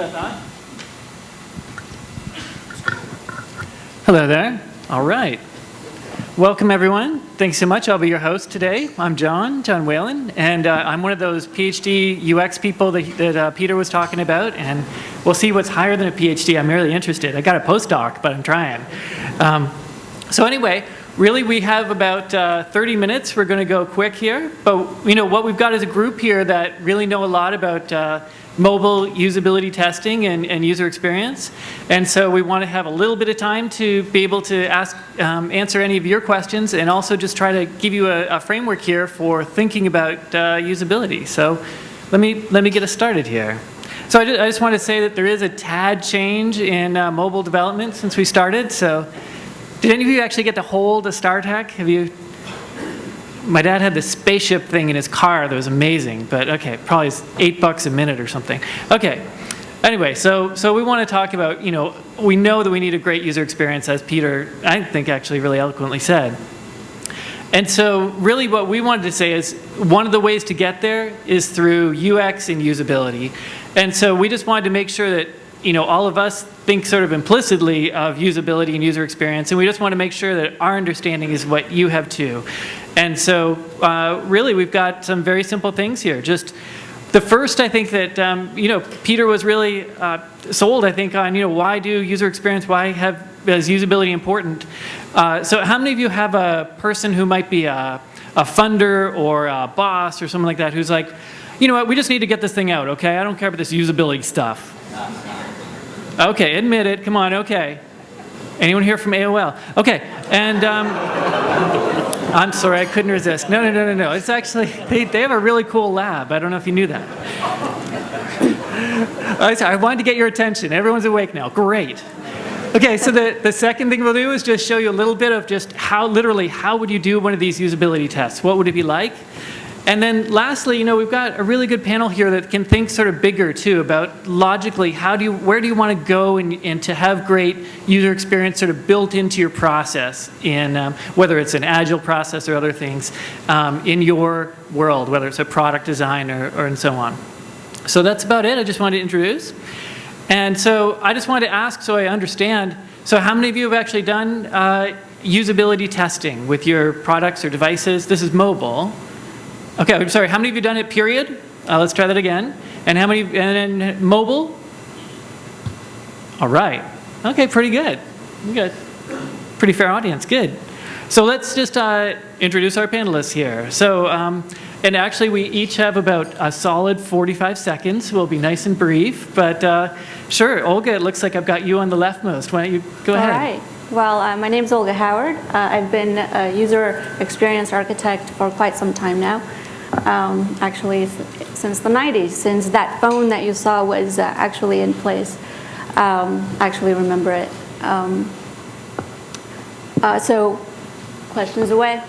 that on? Hello there. All right. Welcome, everyone. Thanks so much. I'll be your host today. I'm John Whalen, and I'm one of those PhD UX people that Peter was talking about, and we'll see what's higher than a PhD. I'm really interested. I got a postdoc, but I'm trying. So anyway, really we have about 30 minutes. We're going to go quick here, but you know what we've got is a group here that really know a lot about mobile usability testing and user experience. And so we want to have a little bit of time to be able to answer any of your questions, and also just try to give you a framework here for thinking about usability. So let me get us started here. So I just want to say that there is a tad change in mobile development since we started. So did any of you actually get to hold a StarTech? Have you? My dad had this spaceship thing in his car that was amazing, but okay, probably $8 a minute or something. Okay, anyway, so we want to talk about, you know, we know that we need a great user experience, as Peter, I think, actually really eloquently said. And so really what we wanted to say is one of the ways to get there is through UX and usability. And so we just wanted to make sure that, you know, all of us think sort of implicitly of usability and user experience, and we just want to make sure that our understanding is what you have too. And so really we've got some very simple things here. Just the first, I think that, you know, Peter was really sold, I think, on, you know, why do user experience, why is usability important? So how many of you have a person who might be a funder or a boss or something like that who's like, you know what, we just need to get this thing out, okay? I don't care about this usability stuff. Okay, admit it, come on, okay. Anyone here from AOL? Okay, and I'm sorry, I couldn't resist. No. It's actually, they have a really cool lab. I don't know if you knew that. I wanted to get your attention. Everyone's awake now. Great. Okay, so the second thing we'll do is just show you a little bit of just how would you do one of these usability tests? What would it be like? And then lastly, you know, we've got a really good panel here that can think sort of bigger too about logically where do you want to go and to have great user experience sort of built into your process in whether it's an agile process or other things in your world, whether it's a product design or and so on. So that's about it. I just wanted to introduce. And so I just wanted to ask so I understand, so how many of you have actually done usability testing with your products or devices? This is mobile. Okay, I'm sorry, how many of you done it, period? Let's try that again. And how many, and then mobile? All right. Okay, pretty good. We got pretty fair audience, good. So let's just introduce our panelists here. So, and actually we each have about a solid 45 seconds. We'll be nice and brief, but sure, Olga, it looks like I've got you on the leftmost. Why don't you go ahead? All right. Well, my name is Olga Howard. I've been a user experience architect for quite some time now. Actually, since the 90s, since that phone that you saw was actually in place. Actually remember it. So, questions away?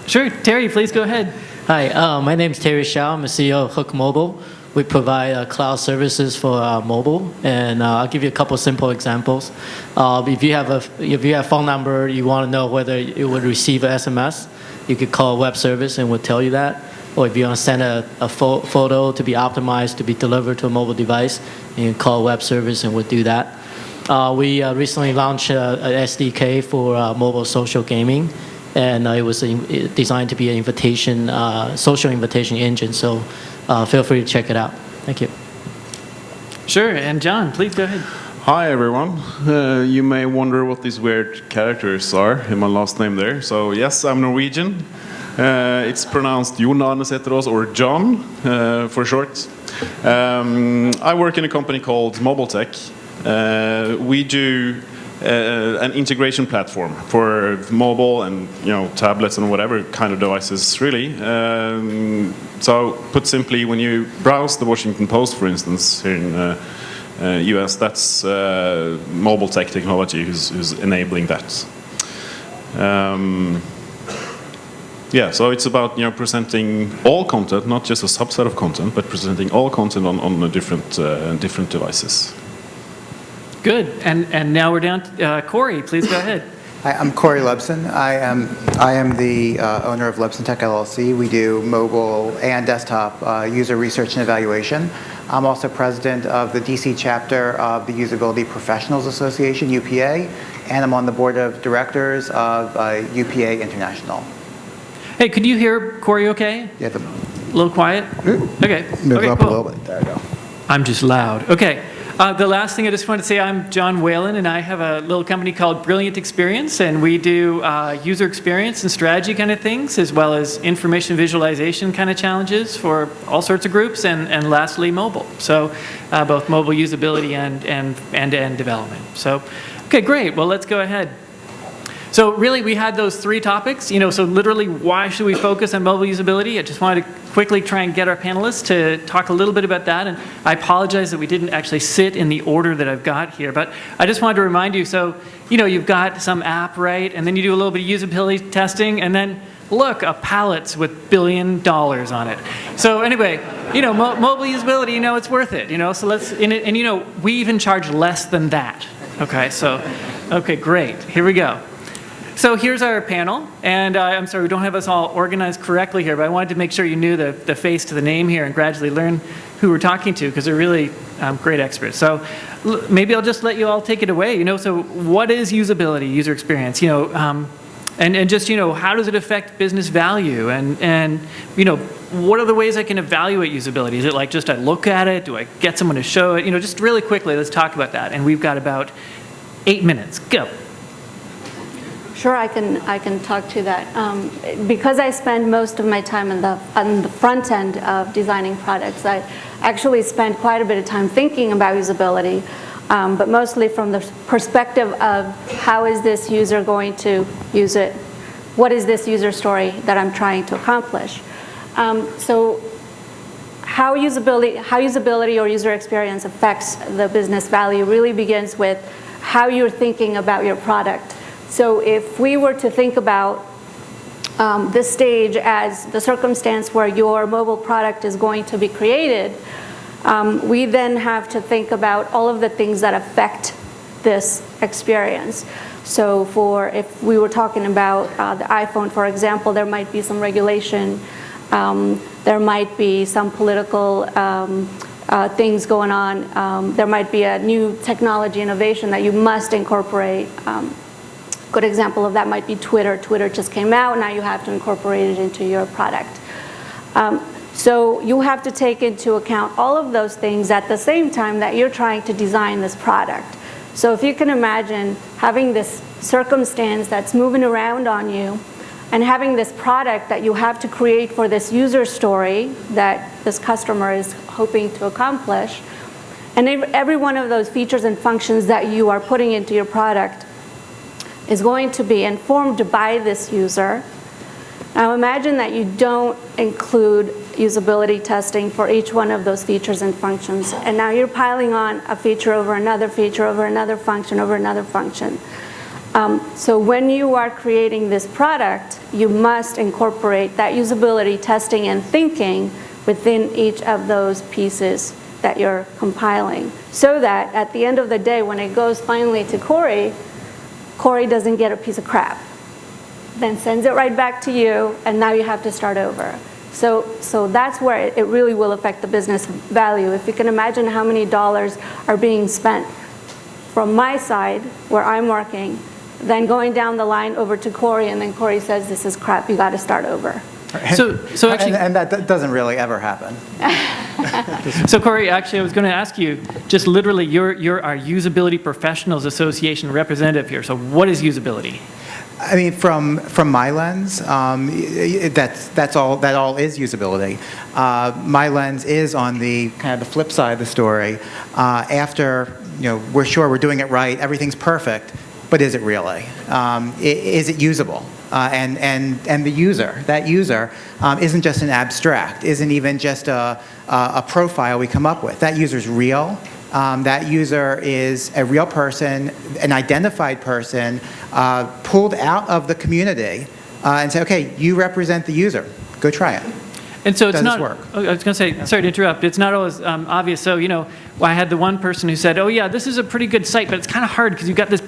Sure, Terry, please go ahead. Hi, my name is Terry Xiao. I'm the CEO of Hook Mobile. We provide cloud services for mobile, and I'll give you a couple simple examples. If you have a phone number, you want to know whether it would receive an SMS, you could call a web service and we'll tell you that. Or if you want to send a photo to be optimized to be delivered to a mobile device, you can call a web service and we'll do that. We recently launched an SDK for mobile social gaming, and it was designed to be an social invitation engine. So feel free to check it out. Thank you. Sure, and John, please go ahead. Hi everyone. You may wonder what these weird characters are in my last name there. So yes, I'm Norwegian. It's pronounced Jonan Setterås, or John for short. I work in a company called Mobile Tech. We do an integration platform for mobile and tablets and whatever kind of devices really. So put simply, when you browse the Washington Post, for instance, here in US, that's Mobile Tech technology who's enabling that. Yeah, so it's about presenting all content, not just a subset of content, but presenting all content on the different devices. Good, and now we're down to Corey. Please go ahead. Hi, I'm Corey Lebson. I am the owner of Lebson Tech LLC. We do mobile and desktop user research and evaluation. I'm also president of the DC chapter of the Usability Professionals Association, UPA, and I'm on the board of directors of UPA International. Hey, could you hear Corey okay? Yeah, A little quiet? Okay. move Okay, up cool. a little bit. There we go. I'm just loud. Okay. The last thing I just want to say, I'm John Whalen, and I have a little company called Brilliant Experience, and we do user experience and strategy kind of things, as well as information visualization kind of challenges for all sorts of groups, and lastly, mobile. So both mobile usability and end-to-end development. So, okay, great. Well, let's go ahead. So really, we had those three topics. So literally, why should we focus on mobile usability? I just wanted to quickly try and get our panelists to talk a little bit about that. And I apologize that we didn't actually sit in the order that I've got here. But I just wanted to remind you, so, you've got some app, right? And then you do a little bit of usability testing. And then, look, a pallet with $1 billion on it. So anyway, mobile usability, it's worth it. So let's, and we even charge less than that. Okay, so, okay, great. Here we go. So here's our panel, and I'm sorry we don't have us all organized correctly here, but I wanted to make sure you knew the face to the name here and gradually learn who we're talking to, because they're really great experts. So maybe I'll just let you all take it away. So what is usability, user experience? And just how does it affect business value? And what are the ways I can evaluate usability? Is it like just I look at it? Do I get someone to show it? Just really quickly, let's talk about that. And we've got about 8 minutes. Go. Sure, I can talk to that. Because I spend most of my time on the front end of designing products, I actually spend quite a bit of time thinking about usability, but mostly from the perspective of how is this user going to use it? What is this user story that I'm trying to accomplish? So how usability or user experience affects the business value really begins with how you're thinking about your product. So if we were to think about this stage as the circumstance where your mobile product is going to be created, we then have to think about all of the things that affect this experience. So if we were talking about the iPhone, for example, there might be some regulation, there might be some political things going on, there might be a new technology innovation that you must incorporate. Good example of that might be Twitter. Twitter just came out, now you have to incorporate it into your product. So you have to take into account all of those things at the same time that you're trying to design this product. So if you can imagine having this circumstance that's moving around on you and having this product that you have to create for this user story that this customer is hoping to accomplish, and every one of those features and functions that you are putting into your product is going to be informed by this user. Now imagine that you don't include usability testing for each one of those features and functions, and now you're piling on a feature over another feature over another function over another function. So when you are creating this product, you must incorporate that usability testing and thinking within each of those pieces that you're compiling, so that at the end of the day, when it goes finally to Corey doesn't get a piece of crap, then sends it right back to you, and now you have to start over. So that's where it really will affect the business value. If you can imagine how many dollars are being spent from my side, where I'm working, then going down the line over to Corey, and then Corey says, this is crap, you got to start over. So actually, and that doesn't really ever happen. So Corey, actually, I was going to ask you, just literally, you're our Usability Professionals Association representative here. So what is usability? I mean, from my lens, that all is usability. My lens is on the kind of the flip side of the story. After we're sure we're doing it right, everything's perfect, but is it really? Is it usable? And the user, that user, isn't just an abstract, isn't even just a profile we come up with. That user's real. That user is a real person, an identified person, pulled out of the community, and say, okay, you represent the user. Go try it. And so it's Does not. this work? I was going to say, sorry to interrupt. It's not always obvious. So I had the one person who said, "Oh yeah, this is a pretty good site, but it's kind of hard because you've got this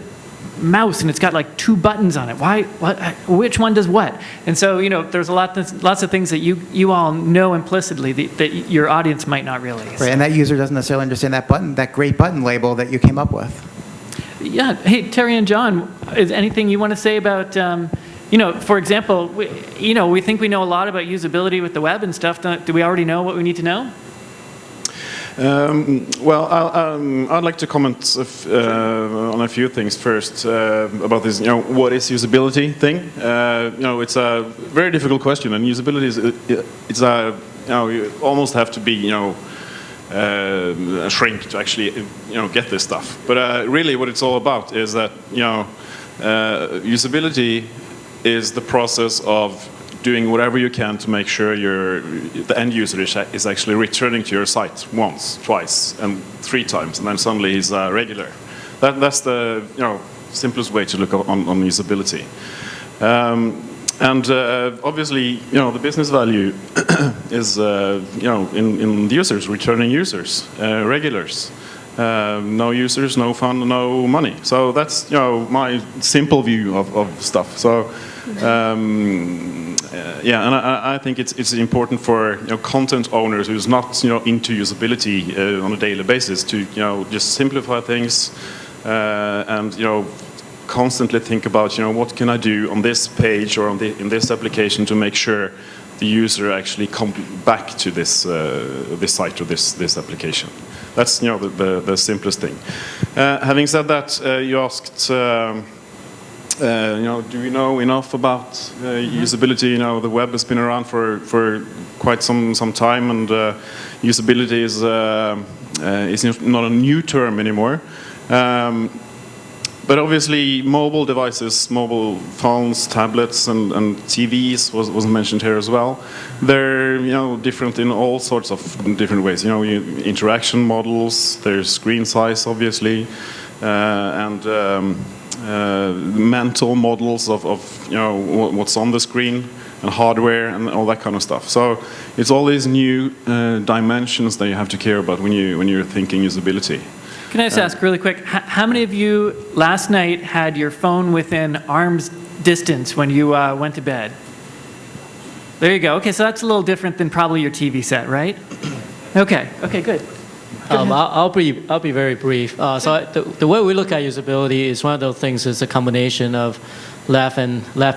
mouse and it's got like 2 buttons on it. Why? What? Which one does what? And so, there's lots of things that you all know implicitly that your audience might not realize. Right, and that user doesn't necessarily understand that button, that great button label that you came up with. Yeah. Hey, Terry and John, is anything you want to say about, for example, we think we know a lot about usability with the web and stuff. Do we already know what we need to know? Well, I'd like to comment on a few things first about this. What is usability thing? It's a very difficult question, and usability you almost have to be a shrink to actually get this stuff. But really, what it's all about is that usability is the process of doing whatever you can to make sure the end user is actually returning to your site once, twice, and 3 times, and then suddenly he's regular. That's the simplest way to look on usability. And obviously, the business value is in the users, returning users, regulars. No users, no fun, no money. So that's my simple view of stuff. So. Yeah, and I think it's important for content owners who's not into usability on a daily basis to just simplify things and constantly think about what can I do on this page or in this application to make sure the user actually comes back to this site or this application. That's the simplest thing. Having said that, you asked. Do we know enough about usability? The web has been around for quite some time, and usability is not a new term anymore. But obviously, mobile devices, mobile phones, tablets, and TVs was mentioned here as well. They're different in all sorts of different ways. Interaction models. There's screen size, obviously, and mental models of what's on the screen and hardware and all that kind of stuff. So it's all these new dimensions that you have to care about when you're thinking usability. Can I just ask really quick, how many of you last night had your phone within arm's distance when you went to bed? There you go. Okay, so that's a little different than probably your TV set, right? Okay, good. I'll be very brief. So the way we look at usability is one of those things. It's a combination of left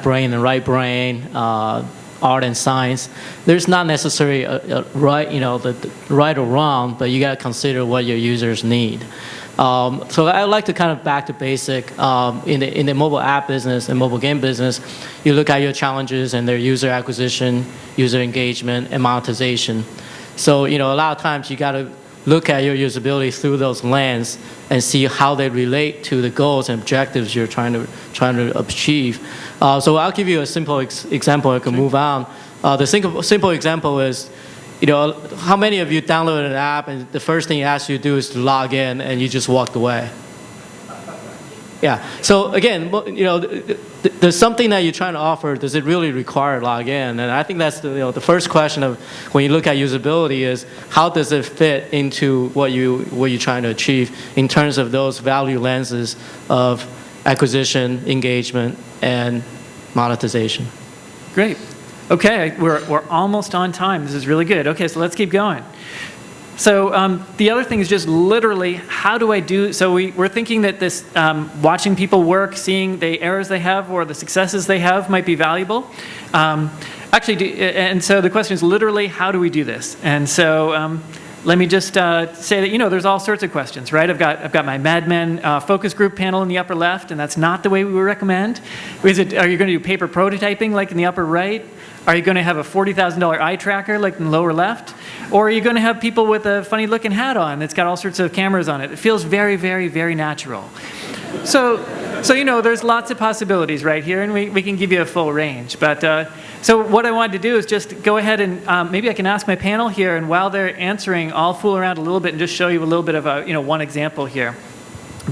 brain and right brain, art and science. There's not necessarily a right, the right or wrong, but you got to consider what your users need. So I like to kind of back to basic. In the mobile app business and mobile game business, you look at your challenges and their user acquisition, user engagement, and monetization. So a lot of times you got to look at your usability through those lenses and see how they relate to the goals and objectives you're trying to achieve. So I'll give you a simple example. I can move on. The simple example is, how many of you downloaded an app and the first thing it asks you to do is to log in and you just walked away? Yeah. So again, there's something that you're trying to offer. Does it really require login? And I think that's the first question of when you look at usability is how does it fit into what you're trying to achieve in terms of those value lenses of acquisition, engagement, and monetization. Great. Okay, we're almost on time. This is really good. Okay, so let's keep going. So the other thing is just literally, how do I do, so we're thinking that this watching people work, seeing the errors they have or the successes they have might be valuable. And so the question is literally, how do we do this? And so let me just say that, there's all sorts of questions, right? I've got my Mad Men focus group panel in the upper left, and that's not the way we would recommend. Are you going to do paper prototyping like in the upper right? Are you going to have a $40,000 eye tracker like in the lower left? Or are you going to have people with a funny looking hat on that's got all sorts of cameras on it? It feels very, very, very natural. So there's lots of possibilities right here, and we can give you a full range. But so what I wanted to do is just go ahead and maybe I can ask my panel here, and while they're answering, I'll fool around a little bit and just show you a little bit of one example here.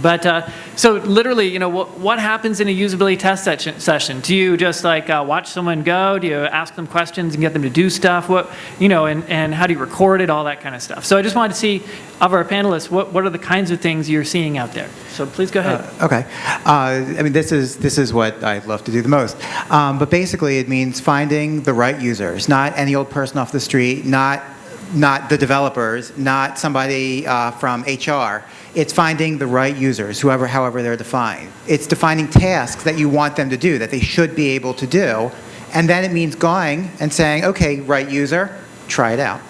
But so literally, you know, what happens in a usability test session? Do you just like watch someone go? Do you ask them questions and get them to do stuff? What, you know, and how do you record it? All that kind of stuff. So I just wanted to see of our panelists, what are the kinds of things you're seeing out there? So please go ahead. Okay. I mean, this is what I love to do the most. But basically, it means finding the right users, not any old person off the street, not the developers, not somebody from HR. It's finding the right users, however they're defined. It's defining tasks that you want them to do, that they should be able to do. And then it means going and saying, okay, right user, try it out.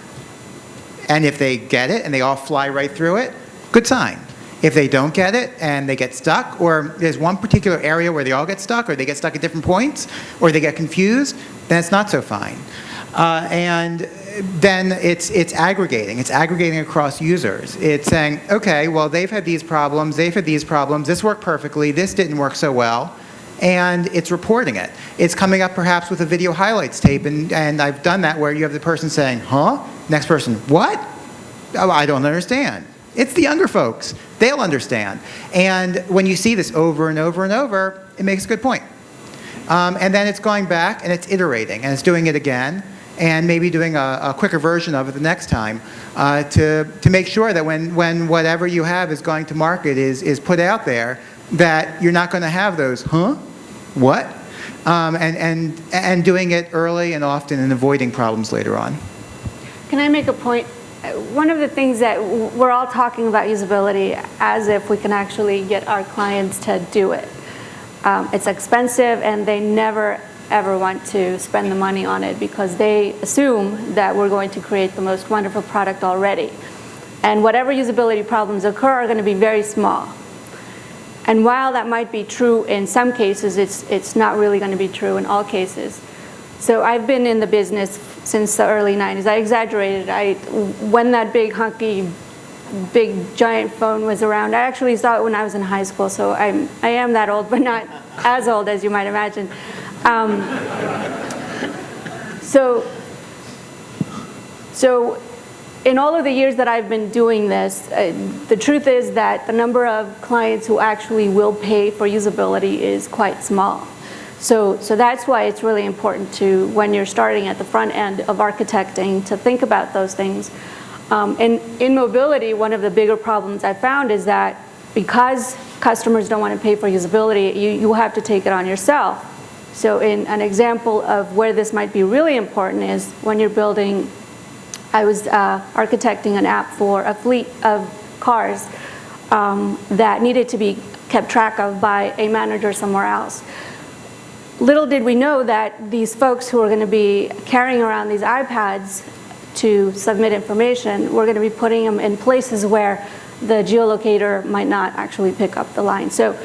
And if they get it and they all fly right through it, good sign. If they don't get it and they get stuck, or there's one particular area where they all get stuck, or they get stuck at different points, or they get confused, then it's not so fine. And then it's aggregating. It's aggregating across users. It's saying, okay, well, they've had these problems, this worked perfectly, this didn't work so well, and it's reporting it. It's coming up perhaps with a video highlights tape, and I've done that where you have the person saying, huh? Next person, what? Oh, I don't understand. It's the younger folks. They'll understand. And when you see this over and over and over, it makes a good point. And then it's going back and it's iterating and it's doing it again and maybe doing a quicker version of it the next time to make sure that when whatever you have is going to market is put out there, that you're not going to have those, huh? What? And doing it early and often and avoiding problems later on. Can I make a point? One of the things that we're all talking about usability as if we can actually get our clients to do it. It's expensive and they never ever want to spend the money on it because they assume that we're going to create the most wonderful product already. And whatever usability problems occur are going to be very small. And while that might be true in some cases, it's not really going to be true in all cases. So I've been in the business since the early 90s. I exaggerated. When that big hunky, big giant phone was around, I actually saw it when I was in high school. So I am that old, but not as old as you might imagine. So in all of the years that I've been doing this, the truth is that the number of clients who actually will pay for usability is quite small. So that's why it's really important to, when you're starting at the front end of architecting, to think about those things. And in mobility, one of the bigger problems I found is that because customers don't want to pay for usability, you have to take it on yourself. So in an example of where this might be really important is when you're building, I was architecting an app for a fleet of cars that needed to be kept track of by a manager somewhere else. Little did we know that these folks who are going to be carrying around these iPads to submit information, we're going to be putting them in places where the geolocator might not actually pick up the line. So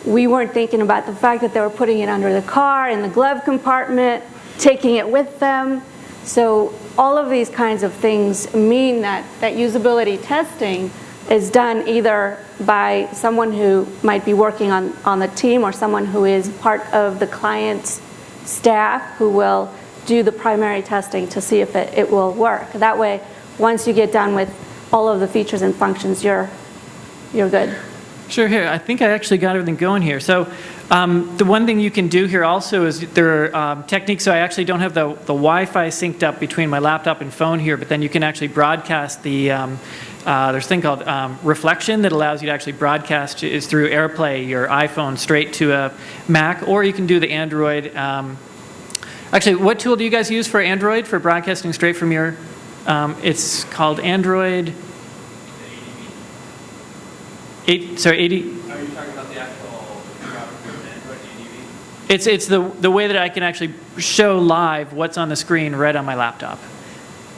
we weren't thinking about the fact that they were putting it under the car, in the glove compartment, taking it with them. So all of these kinds of things mean that usability testing is done either by someone who might be working on the team or someone who is part of the client's staff who will do the primary testing to see if it will work. That way, once you get done with all of the features and functions, you're good. Sure, here. I think I actually got everything going here. So the one thing you can do here also is there are techniques. So I actually don't have the Wi-Fi synced up between my laptop and phone here, but then you can actually broadcast the, there's a thing called reflection that allows you to actually broadcast is through AirPlay, your iPhone, straight to a Mac, or you can do the Android. Actually, what tool do you guys use for Android for broadcasting straight from your, it's called Android. Are you talking about the actual Android ADV? It's the way that I can actually show live what's on the screen right on my laptop.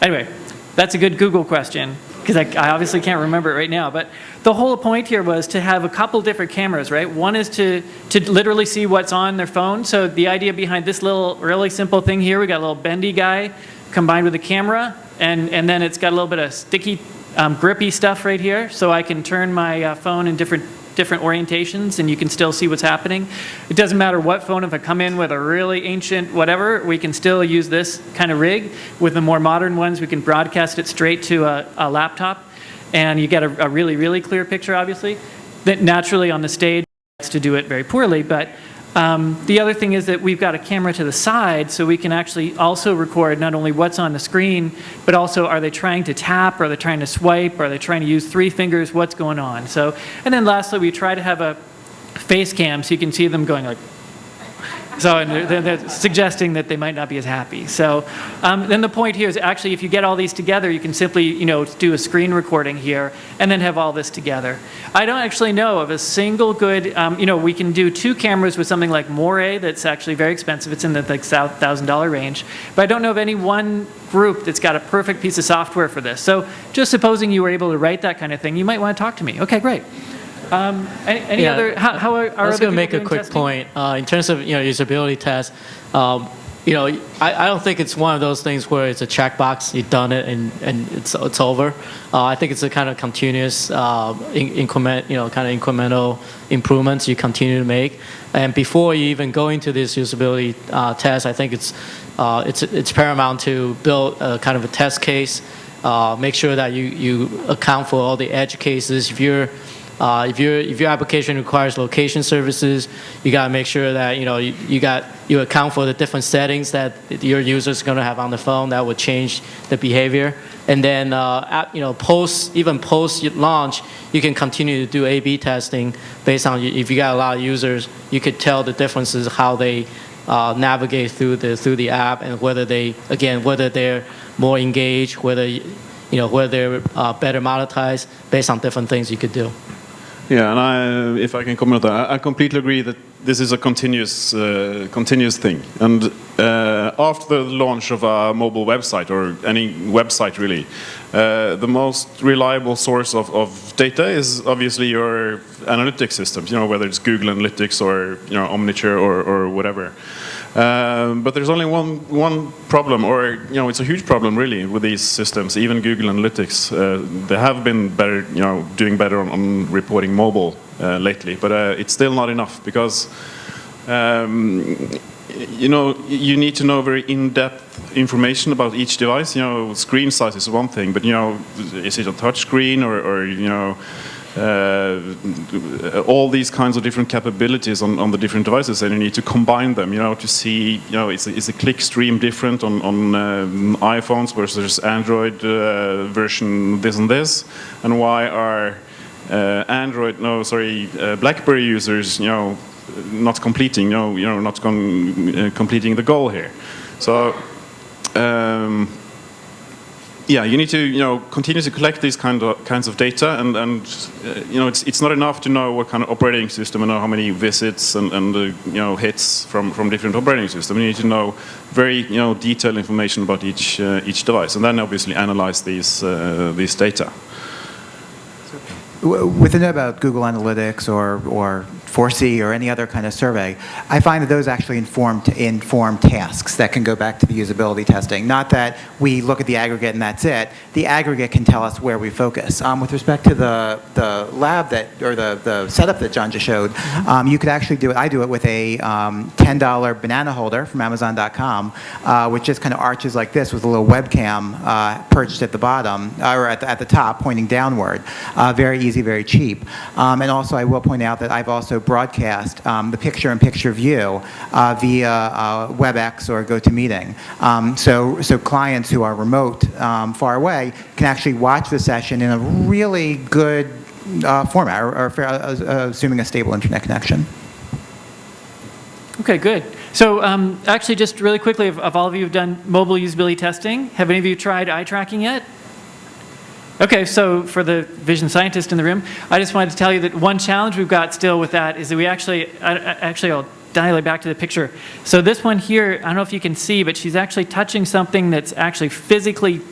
Anyway, that's a good Google question because I obviously can't remember it right now. But the whole point here was to have a couple different cameras, right? One is to literally see what's on their phone. So the idea behind this little really simple thing here, we got a little bendy guy combined with a camera, and then it's got a little bit of sticky grippy stuff right here, so I can turn my phone in different orientations and you can still see what's happening. It doesn't matter what phone, if I come in with a really ancient whatever, we can still use this kind of rig. With the more modern ones, we can broadcast it straight to a laptop and you get a really, really clear picture, obviously. that naturally on the stage likes to do it very poorly, but the other thing is that we've got a camera to the side, so we can actually also record not only what's on the screen, but also are they trying to tap, are they trying to swipe, are they trying to use 3 fingers, what's going on. So, and then lastly, we try to have a face cam so you can see them going like, so and they're suggesting that they might not be as happy. So then the point here is actually if you get all these together, you can simply do a screen recording here and then have all this together. I don't actually know of a single good, we can do 2 cameras with something like MoDevUX that's actually very expensive. It's in the like $1,000 range. But I don't know of any one group that's got a perfect piece of software for this. So just supposing you were able to write that kind of thing, you might want to talk to me. Okay, great. Any other, how are I was other going to make a people quick doing testing? point. In terms of usability tests, I don't think it's one of those things where it's a checkbox, you've done it and it's over. I think it's a kind of continuous incremental improvements you continue to make. And before you even go into this usability test, I think it's paramount to build a kind of a test case. Make sure that you account for all the edge cases. If your application requires location services, you got to make sure that you account for the different settings that your users are going to have on the phone that would change the behavior. And then post launch, you can continue to do A/B testing based on if you got a lot of users, you could tell the differences how they navigate through the app and whether they're more engaged, whether they're better monetized based on different things you could do. Yeah, and if I can comment on that, I completely agree that this is a continuous thing. And after the launch of a mobile website, or any website really, the most reliable source of data is obviously your analytics systems, whether it's Google Analytics or Omniture or whatever. But there's only one problem, or it's a huge problem really with these systems. Even Google Analytics, they have been better, doing better on reporting mobile lately, but it's still not enough because you need to know very in-depth information about each device. Screen size is one thing, but is it a touch screen or all these kinds of different capabilities on the different devices, and you need to combine them, to see, is the click stream different on iPhones versus Android version this and this, and why are BlackBerry users, not completing, completing the goal here. So. Yeah, you need to continue to collect these kinds of data, and it's not enough to know what kind of operating system and know how many visits and hits from different operating systems. You need to know very detailed information about each device, and then obviously analyze these data. With a note about Google Analytics or 4C or any other kind of survey, I find that those actually inform tasks that can go back to the usability testing. Not that we look at the aggregate and that's it. The aggregate can tell us where we focus. With respect to the lab the setup that John just showed, you could actually do it. I do it with a $10 banana holder from Amazon.com, which just kind of arches like this with a little webcam perched at the bottom or at the top, pointing downward. Very easy, very cheap. And also, I will point out that I've also broadcast the picture-in-picture view via WebEx or GoToMeeting. So clients who are remote, far away, can actually watch the session in a really good format, or assuming a stable internet connection. Okay, good. So actually, just really quickly, if all of you have done mobile usability testing, have any of you tried eye tracking yet? Okay, so for the vision scientist in the room, I just wanted to tell you that one challenge we've got still with that is that we actually I'll dial it back to the picture. So this one here, I don't know if you can see, but she's actually touching something that's actually physically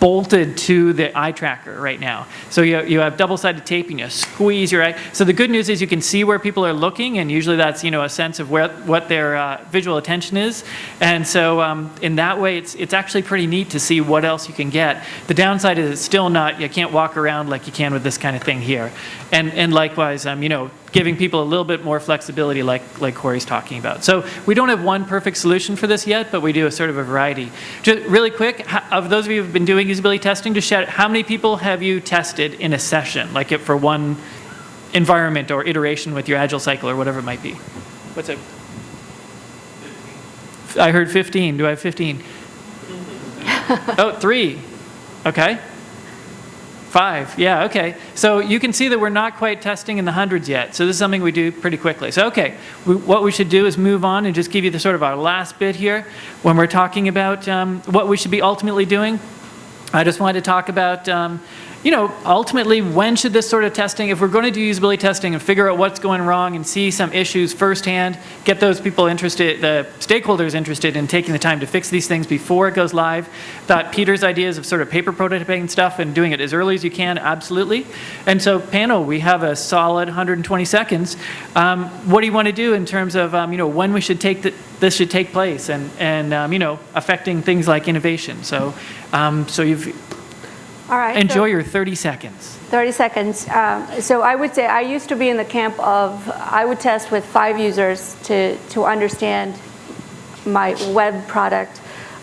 bolted to the eye tracker right now. So you have double-sided tape and you squeeze your eye. So the good news is you can see where people are looking, and usually that's a sense of what their visual attention is. And so in that way, it's actually pretty neat to see what else you can get. The downside is it's still not, you can't walk around like you can with this kind of thing here. And likewise, giving people a little bit more flexibility like Corey's talking about. So we don't have one perfect solution for this yet, but we do a sort of a variety. Just really quick, of those of you who have been doing usability testing, just shout out, how many people have you tested in a session, like for one environment or iteration with your agile cycle or whatever it might be. What's it? 15. I heard 15. Do I have 15? Oh, 3. Okay. 5. Yeah, okay. So you can see that we're not quite testing in the hundreds yet. So this is something we do pretty quickly. So, okay, what we should do is move on and just give you the sort of our last bit here when we're talking about what we should be ultimately doing. I just wanted to talk about, you know, ultimately, when should this sort of testing, if we're going to do usability testing and figure out what's going wrong and see some issues firsthand, get those people interested, the stakeholders interested in taking the time to fix these things before it goes live. Thought Peter's ideas of sort of paper prototyping stuff and doing it as early as you can, absolutely. And so, panel, we have a solid 120 seconds. What do you want to do in terms of, you know, when we should take this should take place and you know, affecting things like innovation. So, so you've All right. enjoy your 30 seconds. 30 seconds. So I would say I used to be in the camp of I would test with 5 users to understand my web product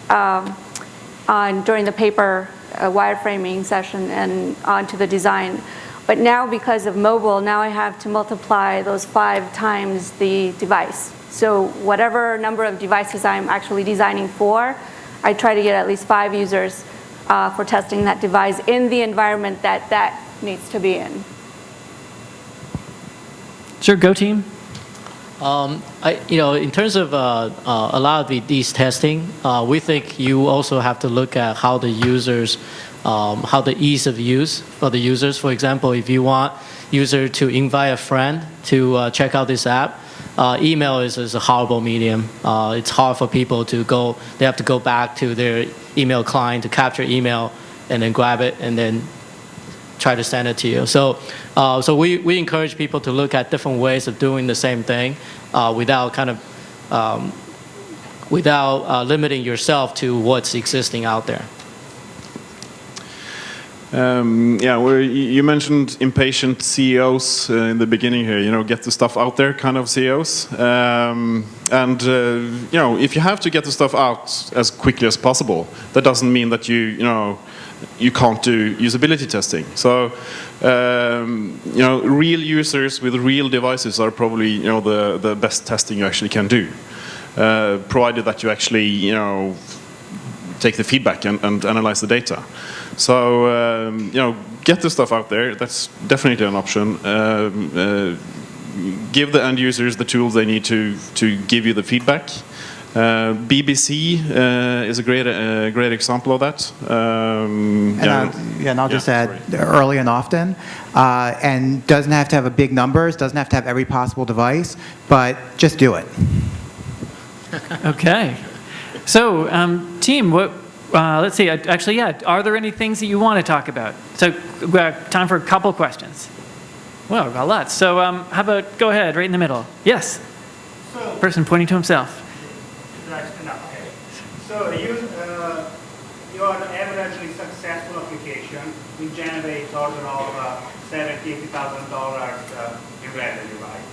during the paper wireframing session and onto the design. But now because of mobile, now I have to multiply those 5 times the device. So whatever number of devices I'm actually designing for, I try to get at least 5 users for testing that device in the environment that needs to be in. Sure, go team. You know, in terms of a lot of these testing, we think you also have to look at how the users, how the ease of use for the users. For example, if you want user to invite a friend to check out this app, email is a horrible medium. It's hard for people to go, they have to go back to their email client to capture email and then grab it and then try to send it to you. So, so we encourage people to look at different ways of doing the same thing without kind of, without limiting yourself to what's existing out there. Yeah, well, you mentioned impatient CEOs in the beginning here, you know, get the stuff out there kind of CEOs. You know, if you have to get the stuff out as quickly as possible, that doesn't mean that you know, you can't do usability testing. So, you know, real users with real devices are probably, you know, the best testing you actually can do, provided that you actually, you know, take the feedback and analyze the data. So, you know, get the stuff out there. That's definitely an option. Give the end users the tools they need to give you the feedback. BBC is a great example of that. And I'll just add early and often, and doesn't have to have a big numbers, doesn't have to have every possible device, but just do it. Okay. So, team, what? Let's see. Actually, yeah. Are there any things that you want to talk about? So, time for a couple questions. Well, got lots. So, how about go ahead, right in the middle? Yes. So, person pointing to himself. Right. Okay. So, your averagely successful application will generate order of $70,000-$80,000 in revenue, right?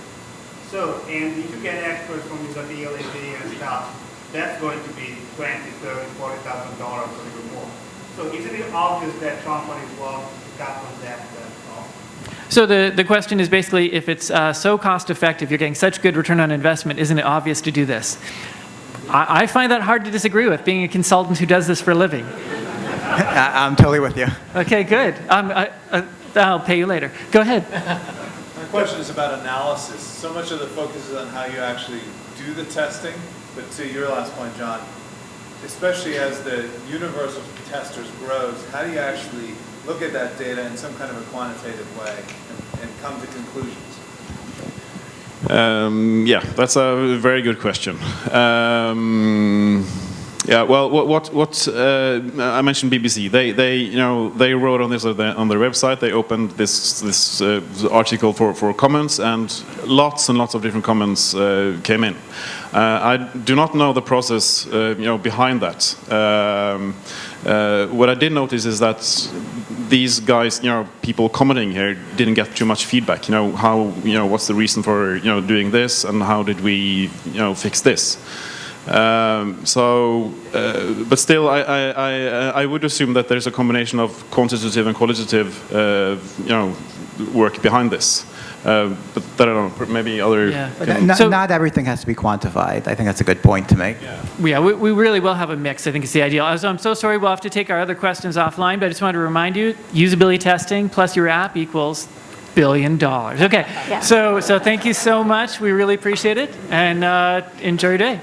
So, and if you get experts from usability and stuff, that's going to be $20,000, $30,000, $40,000 or even more. So isn't it obvious that companies will cut on that cost? So the question is basically, if it's so cost effective, you're getting such good return on investment, isn't it obvious to do this? I find that hard to disagree with, being a consultant who does this for a living. I'm totally with you. Okay, good. I'll pay you later. Go ahead. My question is about analysis. So much of the focus is on how you actually do the testing. But to your last point, John, especially as the universe of testers grows, how do you actually look at that data in some kind of a quantitative way and come to conclusions? Yeah, that's a very good question. Yeah, well, what I mentioned BBC. They you know, they wrote on this on their website. They opened this article for comments, and lots of different comments came in. I do not know the process, you know, behind that. What I did notice is that these guys, you know, people commenting here, didn't get too much feedback. You know, how, you know, what's the reason for, you know, doing this, and how did we, you know, fix this? But still, I would assume that there's a combination of quantitative and qualitative, you know, work behind this. But I don't know, maybe other... Yeah. Not, So- not everything has to be quantified. I think that's a good point to make. Yeah, we really will have a mix, I think is the ideal. So I'm so sorry, we'll have to take our other questions offline, but I just wanted to remind you, usability testing plus your app equals $1 billion. Okay, Yeah. so thank you so much. We really appreciate it, and enjoy your day.